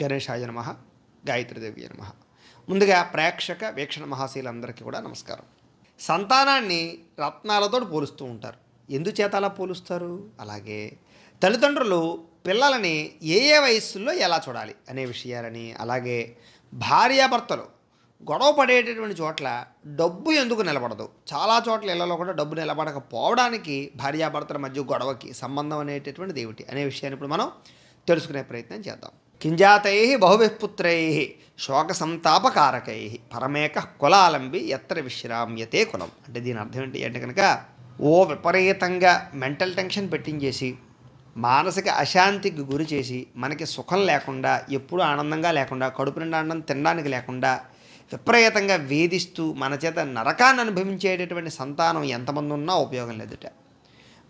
గణేశాయ నమః, గాయత్రీదేవి నమః. ముందుగా ప్రేక్షక వీక్షణ మహాశీలందరికీ కూడా నమస్కారం. సంతానాన్ని రత్నాలతో పోలుస్తూ ఉంటారు. ఎందుచేత అలా పోలుస్తారు? అలాగే తల్లిదండ్రులు పిల్లలని ఏ ఏ వయస్సుల్లో ఎలా చూడాలి అనే విషయాలని, అలాగే భార్యాభర్తలు గొడవ పడేటటువంటి చోట్ల డబ్బు ఎందుకు నిలబడదు, చాలా చోట్ల ఇళ్లలో కూడా డబ్బు నిలబడకపోవడానికి భార్యాభర్తల మధ్య గొడవకి సంబంధం అనేటటువంటిది ఏమిటి అనే విషయాన్ని ఇప్పుడు మనం తెలుసుకునే ప్రయత్నం చేద్దాం. కింజాతై బహువిపుత్రై శోక సంతాపకారకై పరమేక కులాలంబి ఎత్ర విశ్రామ్యతే కులం. అంటే దీని అర్థం ఏంటి అంటే కనుక, ఓ విపరీతంగా మెంటల్ టెన్షన్ పెట్టించేసి మానసిక అశాంతికి గురి చేసి మనకి సుఖం లేకుండా, ఎప్పుడూ ఆనందంగా లేకుండా, కడుపు నిండా అన్నం తినడానికి లేకుండా విపరీతంగా వేధిస్తూ మన చేత నరకాన్ని అనుభవించేటటువంటి సంతానం ఎంతమంది ఉన్నా ఉపయోగం లేదుట.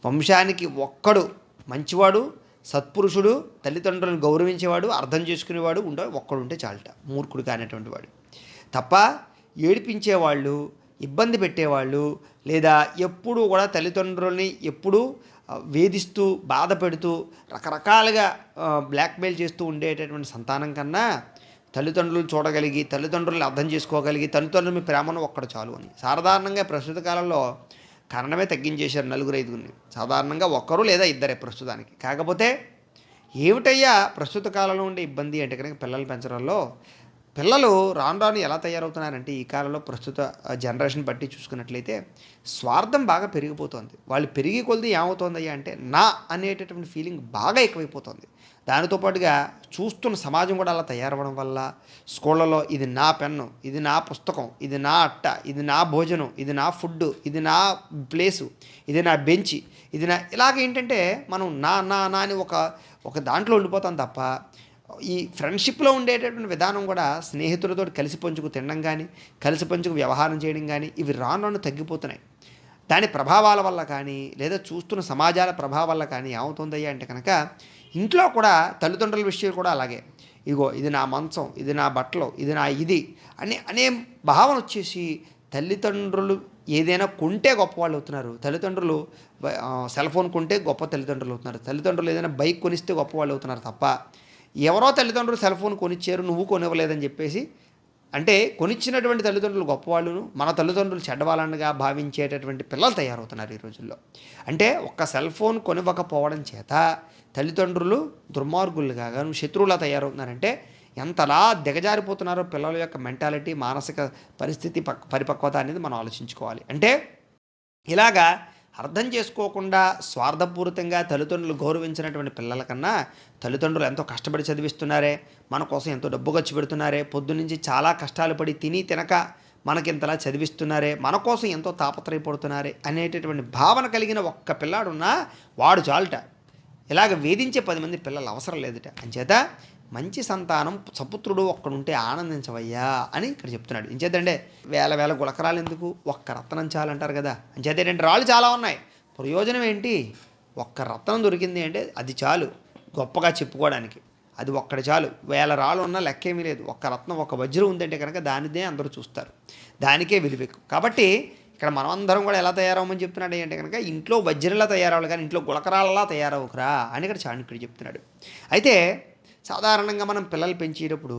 వంశానికి ఒక్కడు మంచివాడు, సత్పురుషుడు, తల్లిదండ్రులను గౌరవించేవాడు, అర్థం చేసుకునేవాడు ఒక్కడుంటే చాలట, మూర్ఖుడు కానిటువంటి వాడు. తప్ప ఏడిపించేవాళ్ళు, ఇబ్బంది పెట్టేవాళ్ళు, లేదా ఎప్పుడూ కూడా తల్లిదండ్రుల్ని ఎప్పుడూ వేధిస్తూ బాధ పెడుతూ రకరకాలుగా బ్లాక్మెయిల్ చేస్తూ ఉండేటటువంటి సంతానం కన్నా తల్లిదండ్రులు చూడగలిగి, తల్లిదండ్రులను అర్థం చేసుకోగలిగి, తల్లిదండ్రులు మీ ప్రేమను ఒక్కడు చాలు అని. సాధారణంగా ప్రస్తుత కాలంలో కరణమే తగ్గించేశారు, 4-5 సాధారణంగా ఒక్కరు లేదా ఇద్దరే ప్రస్తుతానికి. కాకపోతే ఏమిటయ్యా ప్రస్తుత కాలంలో ఉండే ఇబ్బంది అంటే కనుక, పిల్లలు పెంచడంలో పిల్లలు రాను రాను ఎలా తయారవుతున్నారంటే, ఈ కాలంలో ప్రస్తుత జనరేషన్ బట్టి చూసుకున్నట్లయితే స్వార్థం బాగా పెరిగిపోతుంది. వాళ్ళు పెరిగి కొలిది ఏమవుతుందయ్యా అంటే, నా అనేటటువంటి ఫీలింగ్ బాగా ఎక్కువైపోతుంది. దానితో పాటుగా చూస్తున్న సమాజం కూడా అలా తయారవడం వల్ల స్కూళ్ళలో ఇది నా పెన్ను, ఇది నా పుస్తకం, ఇది నా అట్ట, ఇది నా భోజనం, ఇది నా ఫుడ్, ఇది నా ప్లేసు, ఇది నా బెంచి, ఇది నా ఇలాగేంటంటే మనం నా నా నా అని ఒక దాంట్లో ఉండిపోతాం తప్ప, ఈ ఫ్రెండ్షిప్లో ఉండేటటువంటి విధానం కూడా స్నేహితులతో కలిసి పంచుకు తినడం కానీ, కలిసి పంచుకు వ్యవహారం చేయడం కానీ, ఇవి రాను రాను తగ్గిపోతున్నాయి. దాని ప్రభావాల వల్ల కానీ, లేదా చూస్తున్న సమాజాల ప్రభావం వల్ల కానీ ఏమవుతుందయ్యా అంటే కనుక, ఇంట్లో కూడా తల్లిదండ్రుల విషయం కూడా అలాగే, ఇగో ఇది నా మంచం, ఇది నా బట్టలు, ఇది నా ఇది అనే భావన వచ్చేసి తల్లిదండ్రులు ఏదైనా కొంటే గొప్పవాళ్ళు అవుతున్నారు. తల్లిదండ్రులు సెల్ ఫోన్ కొంటే గొప్ప తల్లిదండ్రులు అవుతున్నారు. తల్లిదండ్రులు ఏదైనా బైక్ కొనిస్తే గొప్పవాళ్ళు అవుతున్నారు తప్ప, ఎవరో తల్లిదండ్రులు సెల్ ఫోన్ కొనిచ్చారు నువ్వు కొనివ్వలేదని చెప్పేసి, అంటే కొనిచ్చినటువంటి తల్లిదండ్రులు గొప్పవాళ్ళును, మన తల్లిదండ్రులు చెడ్డవాళ్ళనిగా భావించేటటువంటి పిల్లలు తయారవుతున్నారు ఈ రోజుల్లో. అంటే ఒక్క సెల్ ఫోన్ కొనివ్వకపోవడం చేత తల్లిదండ్రులు దుర్మార్గులుగా శత్రువులా తయారవుతున్నారంటే ఎంతలా దిగజారిపోతున్నారో పిల్లల యొక్క మెంటాలిటీ, మానసిక పరిస్థితి, పరిపక్వత అనేది మనం ఆలోచించుకోవాలి. అంటే ఇలాగా అర్థం చేసుకోకుండా స్వార్థపూరితంగా తల్లిదండ్రులు గౌరవించినటువంటి పిల్లల కన్నా, తల్లిదండ్రులు ఎంతో కష్టపడి చదివిస్తున్నారే, మన కోసం ఎంతో డబ్బు ఖర్చు పెడుతున్నారే, పొద్దున్నుంచి చాలా కష్టాలు పడి తిని తినక మనకింతలా చదివిస్తున్నారే, మన కోసం ఎంతో తాపత్రయపడుతున్నారే అనేటటువంటి భావన కలిగిన ఒక్క పిల్లాడున్నా వాడు చాలుట. ఇలాగ వేధించే 10 మంది పిల్లలు అవసరం లేదుట. అంచేత మంచి సంతానం సపుత్రుడు ఒక్కడుంటే ఆనందించవయ్యా అని ఇక్కడ చెప్తున్నాడు. ఇంచేతంటే వేల గులకరాలు ఎందుకు, ఒక్క రత్నం చాలంటారు కదా. అంచేత ఏంటంటే రాళ్ళు చాలా ఉన్నాయి, ప్రయోజనం ఏంటి? ఒక్క రత్నం దొరికింది అంటే అది చాలు గొప్పగా చెప్పుకోవడానికి. అది ఒక్కటి చాలు. 1000 రాళ్ళు ఉన్నా లెక్కేమీ లేదు. ఒక్క రత్నం, ఒక వజ్రం ఉందంటే కనుక దానిదే అందరూ చూస్తారు, దానికే విలువెక్కు. కాబట్టి ఇక్కడ మనం అందరం కూడా ఎలా తయారవమని చెప్తున్నాడు అంటే కనుక, ఇంట్లో వజ్రంలా తయారవ్వాలి కానీ ఇంట్లో గులకరాలలా తయారవుకురా అని ఇక్కడ చాణక్యుడు చెప్తున్నాడు. అయితే సాధారణంగా మనం పిల్లలు పెంచేటప్పుడు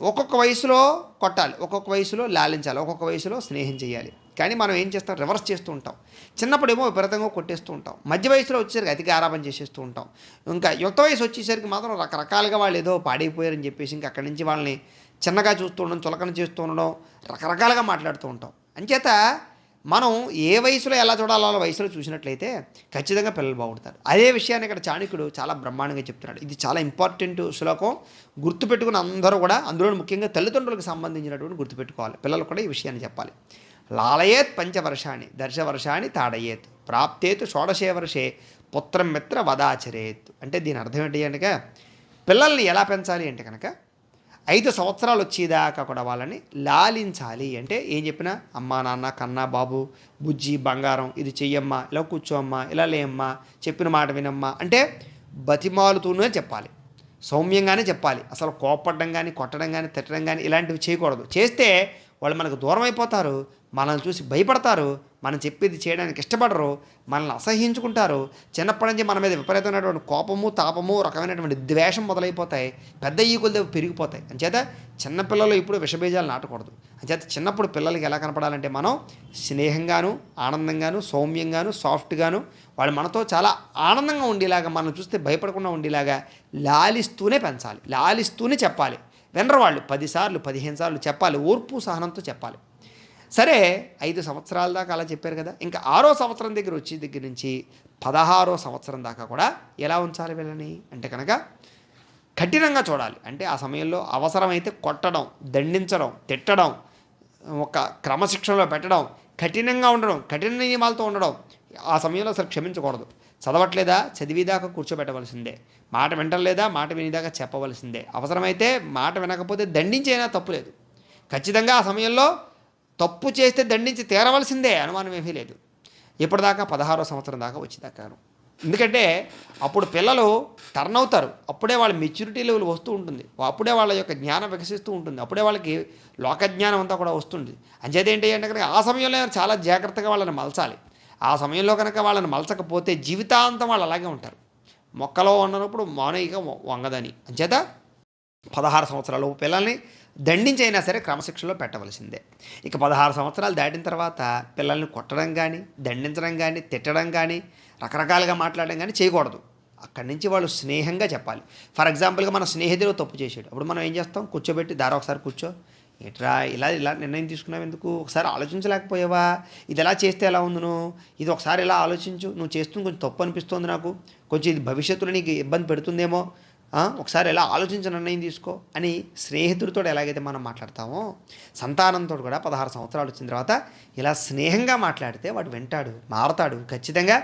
ఒక్కొక్క వయసులో కొట్టాలి, ఒక్కొక్క వయసులో లాలించాలి, ఒక్కొక్క వయసులో స్నేహం చేయాలి. కానీ మనం ఏం చేస్తాం, రివర్స్ చేస్తూ ఉంటాం. చిన్నప్పుడేమో విపరీతంగా కొట్టేస్తూ ఉంటాం, మధ్య వయసులో వచ్చేసరికి అతిగా ఆరాపం చేసేస్తూ ఉంటాం, ఇంకా యుక్త వయసు వచ్చేసరికి మాత్రం రకరకాలుగా వాళ్ళు ఏదో పాడైపోయారని చెప్పేసి ఇంకా అక్కడి నుంచి వాళ్ళని చిన్నగా చూస్తూ ఉండడం, చులకన చేస్తూ ఉండడం, రకరకాలుగా మాట్లాడుతూ ఉంటాం. అంచేత మనం ఏ వయసులో ఎలా చూడాలో ఆ వయసులో చూసినట్లయితే ఖచ్చితంగా పిల్లలు బాగుంటారు. అదే విషయాన్ని ఇక్కడ చాణక్యుడు చాలా బ్రహ్మాండంగా చెప్తున్నాడు. ఇది చాలా ఇంపార్టెంట్ శ్లోకం, గుర్తుపెట్టుకుని అందరూ కూడా, అందులో ముఖ్యంగా తల్లిదండ్రులకు సంబంధించినటువంటి గుర్తుపెట్టుకోవాలి. పిల్లలు కూడా ఈ విషయాన్ని చెప్పాలి. లాలయేత్ 5 వర్షాన్ని దర్శవర్షాన్ని తాడయేత్ ప్రాప్తేతు 16 వర్షే పుత్రం మిత్ర వదాచరేత్. అంటే దీని అర్థం ఏంటి అంటే, పిల్లల్ని ఎలా పెంచాలి అంటే కనుక 5 సంవత్సరాలు వచ్చేదాకా కూడా వాళ్ళని లాలించాలి. అంటే ఏం చెప్పినా అమ్మ, నాన్న, కన్నా, బాబు, బుజ్జి, బంగారం, ఇది చెయ్యమ్మా, ఇలా కూర్చోమ్మా, ఇలా లేమ్మా, చెప్పిన మాట వినమ్మా అంటే బతిమాలుతూనే చెప్పాలి, సౌమ్యంగానే చెప్పాలి. అసలు కోపడడం కానీ, కొట్టడం కానీ, తిట్టడం కానీ ఇలాంటివి చేయకూడదు. చేస్తే వాళ్ళు మనకు దూరం అయిపోతారు, మనల్ని చూసి భయపడతారు, మనం చెప్పేది చేయడానికి ఇష్టపడరు, మనల్ని అసహ్యించుకుంటారు. చిన్నప్పటి నుంచి మన మీద విపరీతమైనటువంటి కోపము, తాపము, రకమైనటువంటి ద్వేషం మొదలైపోతాయి. పెద్ద ఈకులు పెరిగిపోతాయి. అంచేత చిన్నపిల్లలు ఇప్పుడు విషబీజాలు నాటకూడదు. అంచేత చిన్నప్పుడు పిల్లలకి ఎలా కనపడాలంటే మనం స్నేహంగాను, ఆనందంగాను, సౌమ్యంగాను, సాఫ్ట్గాను, వాళ్ళు మనతో చాలా ఆనందంగా ఉండేలాగా, మనం చూస్తే భయపడకుండా ఉండేలాగా లాలిస్తూనే పెంచాలి, లాలిస్తూనే చెప్పాలి. వినరు వాళ్ళు, 10 సార్లు 15 సార్లు చెప్పాలి, ఓర్పు సహనంతో చెప్పాలి. సరే 5 సంవత్సరాల దాకా అలా చెప్పారు కదా, ఇంకా 6వ సంవత్సరం దగ్గర నుంచి 16వ సంవత్సరం దాకా కూడా ఎలా ఉంచాలి వీళ్ళని అంటే కనుక కఠినంగా చూడాలి. అంటే ఆ సమయంలో అవసరమైతే కొట్టడం, దండించడం, తిట్టడం, ఒక క్రమశిక్షణలో పెట్టడం, కఠినంగా ఉండడం, కఠిన నియమాలతో ఉండడం. ఆ సమయంలో అసలు క్షమించకూడదు. చదవట్లేదా, చదివేదాకా కూర్చోబెట్టవలసిందే. మాట వింటలేదా, మాట వినేదాకా చెప్పవలసిందే. అవసరమైతే మాట వినకపోతే దండించైనా తప్పు లేదు. ఖచ్చితంగా ఆ సమయంలో తప్పు చేస్తే దండించి తీరవలసిందే, అనుమానం ఏమీ లేదు. ఇప్పటిదాకా 16వ సంవత్సరం దాకా వచ్చేదాకాను. ఎందుకంటే అప్పుడు పిల్లలు టర్న్ అవుతారు, అప్పుడే వాళ్ళ మెచ్యూరిటీ లెవెల్ వస్తూ ఉంటుంది, అప్పుడే వాళ్ళ యొక్క జ్ఞానం వికసిస్తూ ఉంటుంది, అప్పుడే వాళ్ళకి లోకజ్ఞానం అంతా కూడా వస్తుంది. అంచేది ఏంటి అంటే కనుక ఆ సమయంలో చాలా జాగ్రత్తగా వాళ్ళని మలచాలి. ఆ సమయంలో కనుక వాళ్ళని మలచకపోతే జీవితాంతం వాళ్ళు అలాగే ఉంటారు. మొక్కలో ఉన్నప్పుడు మానవుగా వంగదని. అంచేత 16 సంవత్సరాలు పిల్లల్ని దండించైనా సరే క్రమశిక్షణలో పెట్టవలసిందే. ఇక 16 సంవత్సరాలు దాటిన తర్వాత పిల్లల్ని కొట్టడం కానీ, దండించడం కానీ, తిట్టడం కానీ, రకరకాలుగా మాట్లాడడం కానీ చేయకూడదు. అక్కడి నుంచి వాళ్ళు స్నేహంగా చెప్పాలి. ఫర్ ఎగ్జాంపుల్గా మన స్నేహితులు తప్పు చేసాడు, అప్పుడు మనం ఏం చేస్తాం, కూర్చోబెట్టి దారా ఒకసారి కూర్చో, ఏట్రా ఇలా ఇలా నిర్ణయం తీసుకున్నావు ఎందుకు, ఒకసారి ఆలోచించలేకపోయావా, ఇది ఎలా చేస్తే ఎలా ఉందును, ఇది ఒకసారి ఇలా ఆలోచించు, నువ్వు చేస్తుంది కొంచెం తప్పు అనిపిస్తుంది నాకు, కొంచెం ఇది భవిష్యత్తులో నీకు ఇబ్బంది పెడుతుందేమో, ఒకసారి ఎలా ఆలోచించి నిర్ణయం తీసుకో అని స్నేహితుడితో ఎలాగైతే మనం మాట్లాడతామో సంతానంతో కూడా 16 సంవత్సరాలు వచ్చిన తర్వాత ఇలా స్నేహంగా మాట్లాడితే వాడు వింటాడు, మారతాడు. ఖచ్చితంగా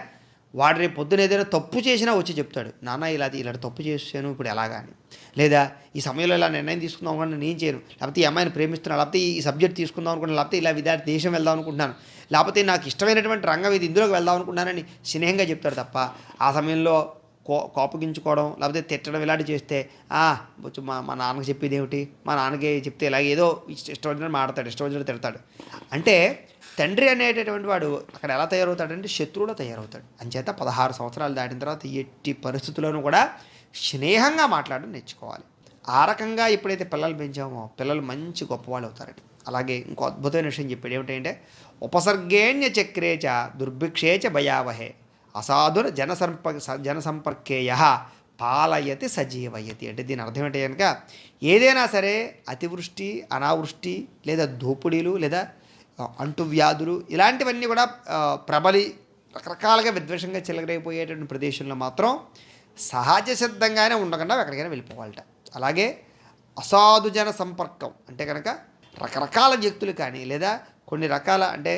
వాడు రేపు పొద్దున ఏదైనా తప్పు చేసినా వచ్చి చెప్తాడు, నాన్న ఇలా తప్పు చేసాను ఇప్పుడు ఎలాగా అని, లేదా ఈ సమయంలో ఇలా నిర్ణయం తీసుకుందాం అనుకుంటే నేను చేయను, లేకపోతే ఈ అమ్మాయిని ప్రేమిస్తున్నాను, లేకపోతే ఈ సబ్జెక్ట్ తీసుకుందాం అనుకుంటున్నాను, లేకపోతే ఇలా విద్యార్థి దేశం వెళ్దాం అనుకుంటున్నాను, లేకపోతే నాకు ఇష్టమైనటువంటి రంగం ఇది ఇందులోకి వెళ్దాం అనుకుంటున్నానని స్నేహంగా చెప్తాడు తప్ప ఆ సమయంలో కోపగించుకోవడం లేకపోతే తిట్టడం ఇలాంటివి చేస్తే వచ్చి మా నాన్నకి చెప్పేది ఏమిటి, మా నాన్నకి చెప్తే ఇలాగ ఏదో ఇష్టం వచ్చినట్టు మాడతాడు, ఇష్టం వచ్చినట్టు తిడతాడు. అంటే తండ్రి అనేటటువంటి వాడు అక్కడ ఎలా తయారవుతాడంటే శత్రువులో తయారవుతాడు. అంచేత 16 సంవత్సరాలు దాటిన తర్వాత ఎట్టి పరిస్థితుల్లోనూ కూడా స్నేహంగా మాట్లాడడం నేర్చుకోవాలి. ఆ రకంగా ఎప్పుడైతే పిల్లలు పెంచామో పిల్లలు మంచి గొప్పవాళ్ళు అవుతారండి. అలాగే ఇంకో అద్భుతమైన విషయం చెప్పాడు, ఏమిటంటే ఉపసర్గేణ్య చక్రేచ దుర్భిక్షేచ భయావహే అసాధుర జనసంపర్కేయ పాలయతి సజీవయతి. అంటే దీని అర్థం ఏంటి కనుక ఏదైనా సరే అతివృష్టి, అనావృష్టి, లేదా దోపిడీలు, లేదా అంటువ్యాధులు ఇలాంటివన్నీ కూడా ప్రబలి రకరకాలుగా విద్వేషంగా చెలగరైపోయేటువంటి ప్రదేశంలో మాత్రం సహజ సిద్ధంగానే ఉండకుండా ఎక్కడికైనా వెళ్ళిపోవాలట. అలాగే అసాధు జన సంపర్కం అంటే కనుక రకరకాల వ్యక్తులు కానీ, లేదా కొన్ని రకాల అంటే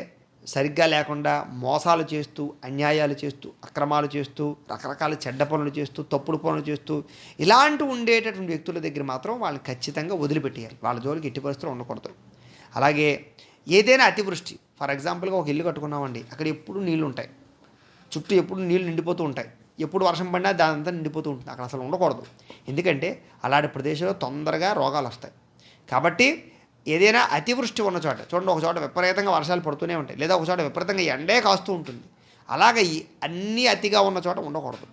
సరిగ్గా లేకుండా మోసాలు చేస్తూ, అన్యాయాలు చేస్తూ, అక్రమాలు చేస్తూ, రకరకాల చెడ్డ పనులు చేస్తూ, తప్పుడు పనులు చేస్తూ ఇలాంటివి ఉండేటటువంటి వ్యక్తుల దగ్గర మాత్రం వాళ్ళని ఖచ్చితంగా వదిలిపెట్టేయాలి. వాళ్ళ జోలికి ఎట్టి పరిస్థితులు ఉండకూడదు. అలాగే ఏదైనా అతివృష్టి, ఫర్ ఎగ్జాంపుల్గా ఒక ఇల్లు కట్టుకున్నామండి, అక్కడ ఎప్పుడు నీళ్ళు ఉంటాయి, చుట్టూ ఎప్పుడు నీళ్ళు నిండిపోతూ ఉంటాయి, ఎప్పుడు వర్షం పడినా దానంతా నిండిపోతూ ఉంటుంది, అక్కడ అసలు ఉండకూడదు. ఎందుకంటే అలాంటి ప్రదేశంలో తొందరగా రోగాలు వస్తాయి. కాబట్టి ఏదైనా అతివృష్టి ఉన్న చోట చూడండి, ఒక చోట విపరీతంగా వర్షాలు పడుతూనే ఉంటాయి, లేదా ఒక చోట విపరీతంగా ఎండే కాస్తూ ఉంటుంది, అలాగే అన్నీ అతిగా ఉన్న చోట ఉండకూడదు.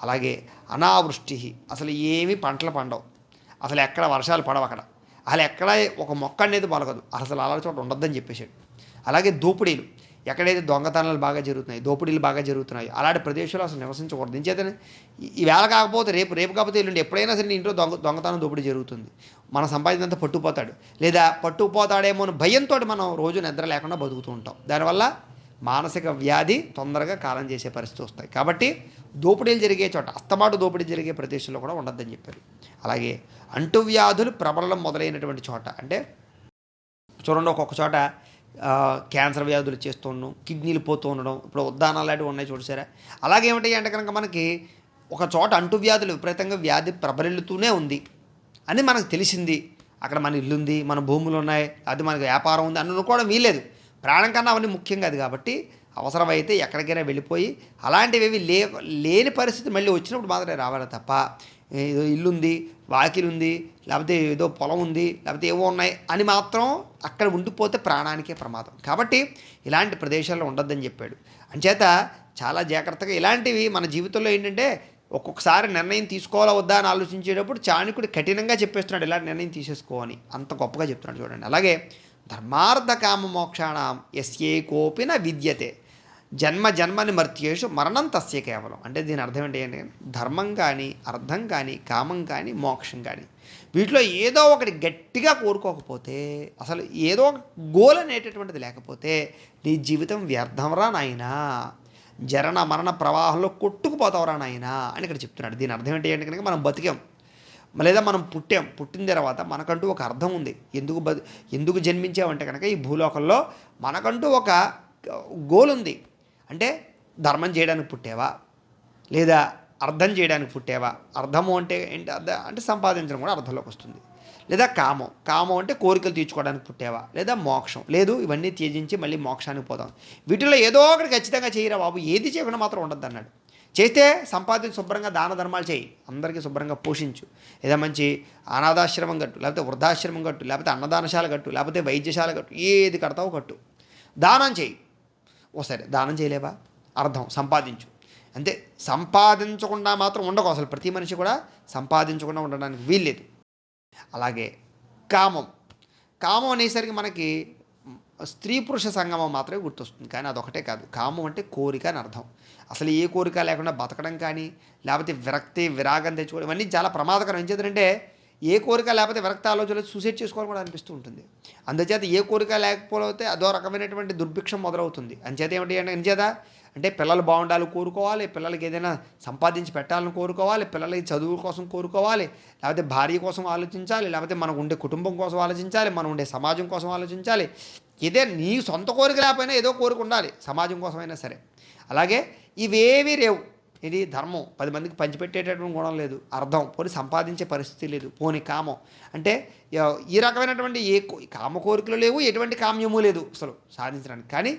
అలాగే అనావృష్టి, అసలు ఏమీ పంటలు పండవు, అసలు ఎక్కడ వర్షాలు పడవు, అసలు ఎక్కడ ఒక మొక్క అనేది పలకదు, అసలు అలాంటి చోట ఉండొద్దని చెప్పేశాడు. అలాగే దోపిడీలు, ఎక్కడైతే దొంగతనాలు బాగా జరుగుతున్నాయి, దోపిడీలు బాగా జరుగుతున్నాయి, అలాంటి ప్రదేశాలు అసలు నివసించకూడదు. ఇంచేతనే ఈవేళ కాకపోతే రేపు కాకపోతే ఎల్లుండి ఎప్పుడైనా సరే నీ ఇంట్లో దొంగతనం దోపిడీ జరుగుతుంది, మన సంపాదించినంత పట్టుకుపోతాడు, లేదా పట్టుకుపోతాడేమో అని భయంతో మనం రోజు నిద్ర లేకుండా బతుకుతూ ఉంటాం. దానివల్ల మానసిక వ్యాధి తొందరగా కాలం చేసే పరిస్థితి వస్తాయి. కాబట్టి దోపిడీలు జరిగే చోట, అస్తమాటు దోపిడీ జరిగే ప్రదేశంలో కూడా ఉండొద్దని చెప్పారు. అలాగే అంటువ్యాధులు ప్రబలం మొదలైనటువంటి చోట, అంటే చూడండి ఒక్కొక్క చోట క్యాన్సర్ వ్యాధులు చేస్తూ ఉండడం, కిడ్నీలు పోతూ ఉండడం, ఇప్పుడు ఉద్దానాలు లాంటివి ఉన్నాయి చూసారా. అలాగే ఏమిటి అంటే కనుక మనకి ఒక చోట అంటువ్యాధులు విపరీతంగా వ్యాధి ప్రబలిల్లుతూనే ఉంది అని మనకు తెలిసింది, అక్కడ మన ఇల్లు ఉంది, మన భూములు ఉన్నాయి, అది మనకు వ్యాపారం ఉంది అని అనుకోవడం వీలేదు. ప్రాణం కన్నా అవన్నీ ముఖ్యం కాదు. కాబట్టి అవసరమైతే ఎక్కడికైనా వెళ్ళిపోయి అలాంటివి లేని పరిస్థితి మళ్ళీ వచ్చినప్పుడు మాత్రమే రావాలి తప్ప ఏదో ఇల్లు ఉంది, వాకిలి ఉంది, లేకపోతే ఏదో పొలం ఉంది, లేకపోతే ఏవో ఉన్నాయి అని మాత్రం అక్కడ ఉండిపోతే ప్రాణానికే ప్రమాదం. కాబట్టి ఇలాంటి ప్రదేశాల్లో ఉండొద్దని చెప్పాడు. అంచేత చాలా జాగ్రత్తగా ఇలాంటివి మన జీవితంలో ఏంటంటే ఒక్కొక్కసారి నిర్ణయం తీసుకోవాలా వద్దా అని ఆలోచించేటప్పుడు చాణక్యుడు కఠినంగా చెప్పేస్తున్నాడు, ఇలాంటి నిర్ణయం తీసేసుకో అని. అంత గొప్పగా చెప్తున్నాడు చూడండి. అలాగే ధర్మార్థ కామ మోక్షాణం యస్యేకోపి న విద్యతే జన్మ జన్మని మర్త్యేషు మరణం తస్య కేవలం. అంటే దీని అర్థం ఏంటి అంటే ధర్మం కానీ, అర్థం కానీ, కామం కానీ, మోక్షం కానీ వీటిలో ఏదో ఒకటి గట్టిగా కోరుకోకపోతే, అసలు ఏదో ఒక గోల్ అనేటటువంటిది లేకపోతే నీ జీవితం వ్యర్థంరా నాయనా, జరణ మరణ ప్రవాహంలో కొట్టుకుపోతావురా నాయనా అని ఇక్కడ చెప్తున్నాడు. దీని అర్థం ఏంటి అంటే కనుక మనం బతికాం, లేదా మనం పుట్టిన తర్వాత మనకంటూ ఒక అర్థం ఉంది. ఎందుకు జన్మించామంటే కనుక ఈ భూలోకంలో మనకంటూ ఒక గోల్ ఉంది. అంటే ధర్మం చేయడానికి పుట్టావా, లేదా అర్థం చేయడానికి పుట్టావా? అర్థము అంటే ఏంటి? అంటే సంపాదించడం కూడా అర్థంలోకి వస్తుంది. లేదా కామం అంటే కోరికలు తీర్చుకోవడానికి పుట్టావా? లేదా మోక్షం లేదు, ఇవన్నీ త్యజించి మళ్ళీ మోక్షానికి పోదాం. వీటిలో ఏదో ఒకటి ఖచ్చితంగా చేయరా బాబు, ఏది చేయకుండా మాత్రం ఉండద్దు అన్నాడు. చేస్తే సంపాదించి శుభ్రంగా దాన ధర్మాలు చేయి, అందరికీ శుభ్రంగా పోషించు, లేదా మంచి అనాథాశ్రమం కట్టు, లేకపోతే వృద్ధాశ్రమం కట్టు, లేకపోతే అన్నదానశాల కట్టు, లేకపోతే వైద్యశాల కట్టు, ఏది కడతావో కట్టు. దానం చేయి. సరే దానం చేయలేవా? అర్థం సంపాదించు. అంతే. సంపాదించకుండా మాత్రం ఉండకు. అసలు ప్రతి మనిషి కూడా సంపాదించకుండా ఉండడానికి వీల్లేదు. అలాగే కామం అనేసరికి మనకి స్త్రీ పురుష సంగమం మాత్రమే గుర్తొస్తుంది, కానీ అదొకటే కాదు. కామం అంటే కోరిక అని అర్థం. అసలు ఏ కోరిక లేకుండా బతకడం కానీ, లేకపోతే విరాగం తెచ్చుకోవడం, ఇవన్నీ చాలా ప్రమాదకరం. ఏం చేద్దంటే ఏ కోరిక లేకపోతే విరక్త ఆలోచనలు సూసైడ్ చేసుకోవడం కూడా అనిపిస్తూ ఉంటుంది. అందుచేత ఏ కోరిక లేకపోతే అదో రకమైనటువంటి దుర్భిక్షం మొదలవుతుంది. అంచేత ఏమిటి అంటే అంటే పిల్లలు బాగుండాలి కోరుకోవాలి, పిల్లలకి ఏదైనా సంపాదించి పెట్టాలని కోరుకోవాలి, పిల్లలకి చదువు కోసం కోరుకోవాలి, లేకపోతే భార్య కోసం ఆలోచించాలి, లేకపోతే మనకు ఉండే కుటుంబం కోసం ఆలోచించాలి, మనం ఉండే సమాజం కోసం ఆలోచించాలి. ఇదే నీ సొంత కోరిక లేకపోయినా ఏదో కోరిక ఉండాలి, సమాజం కోసమైనా సరే. అలాగే ఇవేవీ లేవు. ఇది ధర్మం 10 మందికి పంచిపెట్టేటటువంటి గుణం లేదు, అర్థం పోనీ సంపాదించే పరిస్థితి లేదు, పోనీ కామం అంటే ఈ రకమైనటువంటి కామ కోరికలు లేవు, ఎటువంటి కామ్యము లేదు అసలు సాధించడానికి. కానీ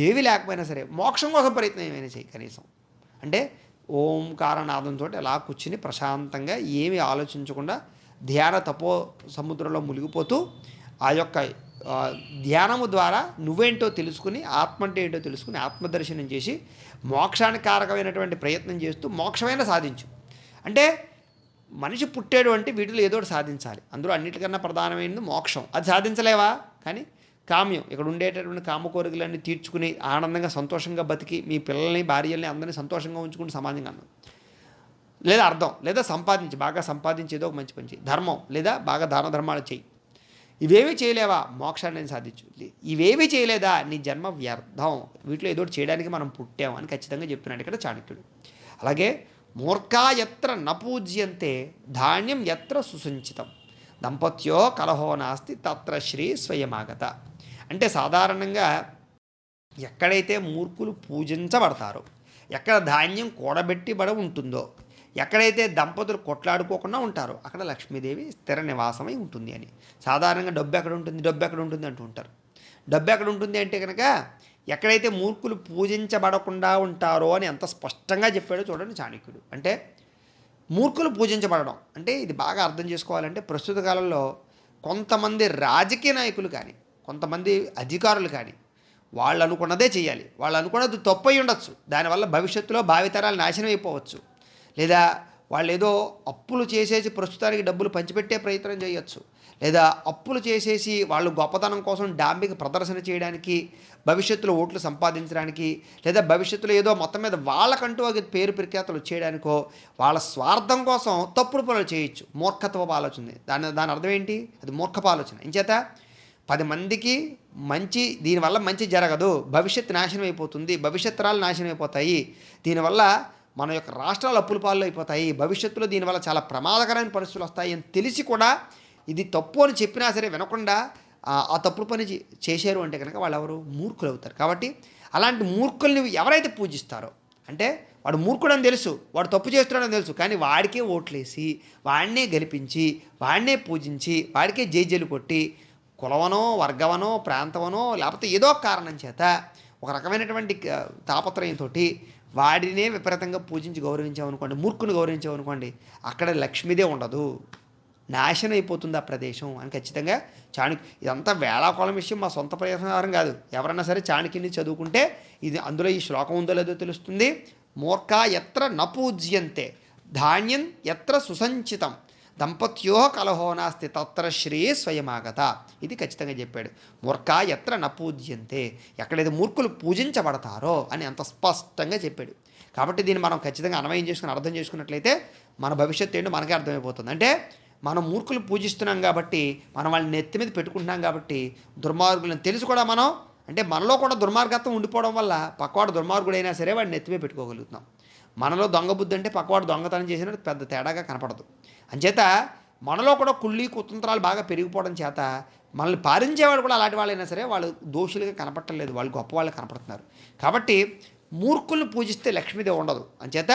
ఏవి లేకపోయినా సరే మోక్షం కోసం ప్రయత్నం ఏమైనా చేయి కనీసం. అంటే ఓంకారనాదంతో అలా కూర్చుని ప్రశాంతంగా ఏమి ఆలోచించకుండా ధ్యాన తపో సముద్రంలో మునిగిపోతూ ఆ యొక్క ధ్యానము ద్వారా నువ్వేంటో తెలుసుకుని, ఆత్మ అంటే ఏంటో తెలుసుకుని ఆత్మదర్శనం చేసి మోక్షానికి కారకమైనటువంటి ప్రయత్నం చేస్తూ మోక్షమైనా సాధించు. అంటే మనిషి పుట్టాడు అంటే వీటిలో ఏదో ఒకటి సాధించాలి. అందులో అన్నిటికన్నా ప్రధానమైనది మోక్షం. అది సాధించలేవా? కానీ కామ్యం, ఇక్కడ ఉండేటటువంటి కామ కోరికలన్నీ తీర్చుకుని ఆనందంగా సంతోషంగా బతికి మీ పిల్లల్ని భార్యల్ని అందరినీ సంతోషంగా ఉంచుకుంటూ సమాజంగా అన్నాం. లేదా అర్థం, లేదా బాగా సంపాదించి ఏదో ఒక మంచి పని చేయి. ధర్మం, లేదా బాగా దాన ధర్మాలు చేయి. ఇవేమీ చేయలేవా? మోక్షాన్ని సాధించు. ఇవేమీ చేయలేదా? నీ జన్మ వ్యర్థం. వీటిలో ఏదో చేయడానికి మనం పుట్టాం అని ఖచ్చితంగా చెప్తున్నాడు ఇక్కడ చాణక్యుడు. అలాగే మూర్ఖా ఎత్ర నపూజ్యంతే ధాన్యం ఎత్ర సుసంచితం దంపత్యో కలహో నాస్తి తత్ర శ్రీ స్వయమాగత. అంటే సాధారణంగా ఎక్కడైతే మూర్ఖులు పూజించబడతారో, ఎక్కడ ధాన్యం కూడబెట్టిబడి ఉంటుందో, ఎక్కడైతే దంపతులు కొట్లాడుకోకుండా ఉంటారో అక్కడ లక్ష్మీదేవి స్థిర నివాసమై ఉంటుంది అని. సాధారణంగా డబ్బు ఎక్కడ ఉంటుంది అంటూ ఉంటారు. డబ్బు ఎక్కడ ఉంటుంది అంటే కనుక ఎక్కడైతే మూర్ఖులు పూజించబడకుండా ఉంటారో అని ఎంత స్పష్టంగా చెప్పాడో చూడండి చాణక్యుడు. అంటే మూర్ఖులు పూజించబడడం అంటే ఇది బాగా అర్థం చేసుకోవాలంటే ప్రస్తుత కాలంలో కొంతమంది రాజకీయ నాయకులు కానీ, కొంతమంది అధికారులు కానీ వాళ్ళు అనుకున్నదే చేయాలి, వాళ్ళు అనుకున్నది తప్పు అయి ఉండొచ్చు, దానివల్ల భవిష్యత్తులో భావితరాలు నాశనం అయిపోవచ్చు, లేదా వాళ్ళు ఏదో అప్పులు చేసేసి ప్రస్తుతానికి డబ్బులు పంచిపెట్టే ప్రయత్నం చేయొచ్చు, లేదా అప్పులు చేసేసి వాళ్ళు గొప్పతనం కోసం డాంబిక ప్రదర్శన చేయడానికి, భవిష్యత్తులో ఓట్లు సంపాదించడానికి, లేదా భవిష్యత్తులో ఏదో మొత్తం మీద వాళ్ళకంటూ ఒక పేరు ప్రఖ్యాతలు వచ్చేయడానికో వాళ్ళ స్వార్థం కోసం తప్పుడు పనులు చేయొచ్చు. మూర్ఖత్వపు ఆలోచన. దాని అర్థం ఏంటి? అది మూర్ఖపు ఆలోచన. ఇంచేత 10 మందికి దీనివల్ల మంచి జరగదు, భవిష్యత్తు నాశనం అయిపోతుంది, భవిష్యత్తరాలు నాశనం అయిపోతాయి, దీనివల్ల మన యొక్క రాష్ట్రాలు అప్పుల పాలు అయిపోతాయి, భవిష్యత్తులో దీనివల్ల చాలా ప్రమాదకరమైన పరిస్థితులు వస్తాయి అని తెలిసి కూడా ఇది తప్పు అని చెప్పినా సరే వినకుండా ఆ తప్పుడు పని చేశారు అంటే కనుక వాళ్ళు ఎవరు? మూర్ఖులు అవుతారు. కాబట్టి అలాంటి మూర్ఖుల్ని ఎవరైతే పూజిస్తారో, అంటే వాడు మూర్ఖుడని తెలుసు, వాడు తప్పు చేస్తున్నాడని తెలుసు, కానీ వాడికే ఓట్లేసి, వాడినే గెలిపించి, వాడినే పూజించి, వాడికే జైజేలు కొట్టి, కులవనో వర్గవనో ప్రాంతమనో లేకపోతే ఏదో కారణం చేత ఒక రకమైనటువంటి తాపత్రయంతో వాడినే విపరీతంగా పూజించి గౌరవించామనుకోండి, మూర్ఖుని గౌరవించామనుకోండి, అక్కడ లక్ష్మీదే ఉండదు, నాశనం అయిపోతుంది ఆ ప్రదేశం అని ఖచ్చితంగా ఇదంతా వేళాకోళం విషయం, మా సొంత ప్రయోజనం కాదు. ఎవరన్నా సరే చాణక్యుని చదువుకుంటే ఇది అందులో ఈ శ్లోకం ఉందో లేదో తెలుస్తుంది. మూర్ఖ ఎత్ర నపూజ్యంతే ధాన్యం ఎత్ర సుసంచితం దంపత్యో కలహో నాస్తి తత్ర శ్రేయే స్వయమాగత. ఇది ఖచ్చితంగా చెప్పాడు. మూర్ఖ ఎత్ర నపూజ్యంతే, ఎక్కడైతే మూర్ఖులు పూజించబడతారో అని అంత స్పష్టంగా చెప్పాడు. కాబట్టి దీన్ని మనం ఖచ్చితంగా అన్వయం చేసుకుని అర్థం చేసుకున్నట్లయితే మన భవిష్యత్తు ఏంటో మనకే అర్థమైపోతుంది. అంటే మనం మూర్ఖులు పూజిస్తున్నాం కాబట్టి, మనం వాళ్ళని నెత్తి మీద పెట్టుకుంటున్నాం కాబట్టి, దుర్మార్గులను తెలుసు కూడా మనం, అంటే మనలో కూడా దుర్మార్గత్వం ఉండిపోవడం వల్ల పక్కవాడు దుర్మార్గుడైనా సరే వాడిని నెత్తి మీద పెట్టుకోగలుగుతున్నాం. మనలో దొంగ బుద్ధి అంటే పక్కవాడు దొంగతనం చేసినట్టు పెద్ద తేడాగా కనపడదు. అంచేత మనలో కూడా కుళ్ళి కుతంత్రాలు బాగా పెరిగిపోవడం చేత మనల్ని పాలించేవాడు కూడా అలాంటి వాళ్ళైనా సరే వాళ్ళు దోషులుగా కనపడలేదు, వాళ్ళు గొప్ప వాళ్ళు కనపడుతున్నారు. కాబట్టి మూర్ఖుల్ని పూజిస్తే లక్ష్మీదేవి ఉండదు. అంచేత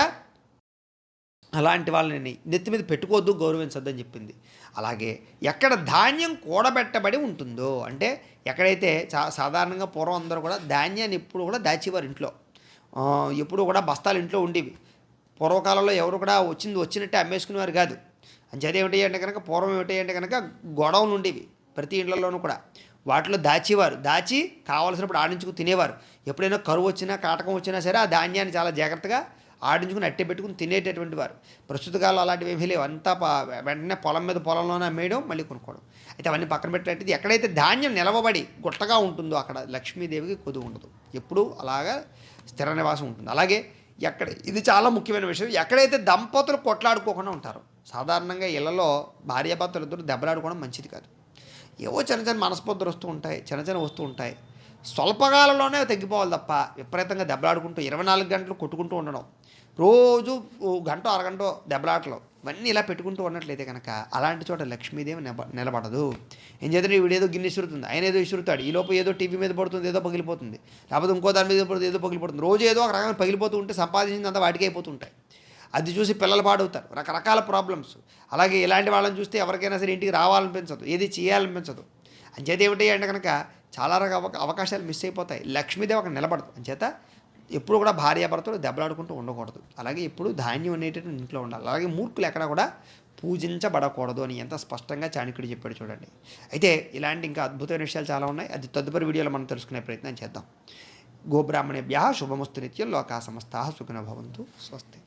అలాంటి వాళ్ళని నెత్తి మీద పెట్టుకోవద్దు, గౌరవించొద్దు అని చెప్పింది. అలాగే ఎక్కడ ధాన్యం కూడబెట్టబడి ఉంటుందో, అంటే ఎక్కడైతే సాధారణంగా పూర్వం అందరూ కూడా ధాన్యాన్ని ఎప్పుడు కూడా దాచేవారు ఇంట్లో, ఎప్పుడు కూడా బస్తాలు ఇంట్లో ఉండేవి. పూర్వకాలంలో ఎవరు కూడా వచ్చినట్టే అమ్మేసుకునేవారు కాదు. అంచేది ఏమిటి అంటే కనుక పూర్వం ఏమిటి అంటే కనుక గొడవలు ఉండేవి ప్రతి ఇళ్లలోనూ కూడా, వాటిలో దాచేవారు, దాచి కావలసినప్పుడు ఆడించుకు తినేవారు. ఎప్పుడైనా కరువు వచ్చినా కాటకం వచ్చినా సరే ఆ ధాన్యాన్ని చాలా జాగ్రత్తగా ఆడించుకుని అట్టే పెట్టుకుని తినేటటువంటి వారు. ప్రస్తుత కాలం అలాంటివి ఏమీ లేవు, అంతా వెంటనే పొలంలోనే అమ్మేయడం, మళ్ళీ కొనుక్కోవడం. అయితే అవన్నీ పక్కన పెట్టేది ఎక్కడైతే ధాన్యం నిలవబడి గుట్టగా ఉంటుందో అక్కడ లక్ష్మీదేవికి కొదువు ఉండదు, ఎప్పుడూ అలాగా స్థిర నివాసం ఉంటుంది. అలాగే ఇది చాలా ముఖ్యమైన విషయం, ఎక్కడైతే దంపతులు కొట్లాడుకోకుండా ఉంటారో, సాధారణంగా ఇళ్లలో భార్యాభర్తలు ఇద్దరు దెబ్బలాడుకోవడం మంచిది కాదు. ఏవో చిన్న మనస్పర్ధలు వస్తూ ఉంటాయి. స్వల్పకాలంలోనే తగ్గిపోవాలి తప్ప విపరీతంగా దెబ్బలాడుకుంటూ 24 గంటలు కొట్టుకుంటూ ఉండడం, రోజు గంట అరగంట దెబ్బలాటలు, ఇవన్నీ ఇలా పెట్టుకుంటూ ఉన్నట్లయితే కనుక అలాంటి చోట లక్ష్మీదేవి నిలబడదు. ఏం చేద్దాం, వీడేదో గిన్నె ఇసురుతుంది, ఆయన ఏదో ఇసురుతాడు, ఈ లోపు ఏదో టీవీ మీద పడుతుంది, ఏదో పగిలిపోతుంది, లేకపోతే ఇంకో దాని మీద పడుతుంది, ఏదో పగిలిపోతుంది. రోజు ఏదో ఒక రకంగా పగిలిపోతూ ఉంటే సంపాదించిందంతా వాటికి అయిపోతుంటాయి. అది చూసి పిల్లలు పాడవుతారు, రకరకాల ప్రాబ్లమ్స్. అలాగే ఇలాంటి వాళ్ళని చూస్తే ఎవరికైనా సరే ఇంటికి రావాలనిపించదు, ఏది చేయాలనిపించదు. అంచేత ఏమిటి అంటే కనుక చాలా రకాల అవకాశాలు మిస్ అయిపోతాయి. లక్ష్మీదేవి అక్కడ నిలబడదు. అంచేత ఎప్పుడు కూడా భార్యాభర్తలు దెబ్బలాడుకుంటూ ఉండకూడదు. అలాగే ఎప్పుడు ధాన్యం అనేటటువంటి ఇంట్లో ఉండాలి. అలాగే మూర్ఖులు ఎక్కడ కూడా పూజించబడకూడదు అని ఎంత స్పష్టంగా చాణక్యుడు చెప్పాడు చూడండి. అయితే ఇలాంటి ఇంకా అద్భుతమైన విషయాలు చాలా ఉన్నాయి. అది తదుపరి వీడియోలో మనం తెలుసుకునే ప్రయత్నం చేద్దాం. గోబ్రాహ్మణేభ్యః శుభమస్తు నిత్యం, లోకా సమస్తాః సుఖినో భవంతు. స్వస్తి.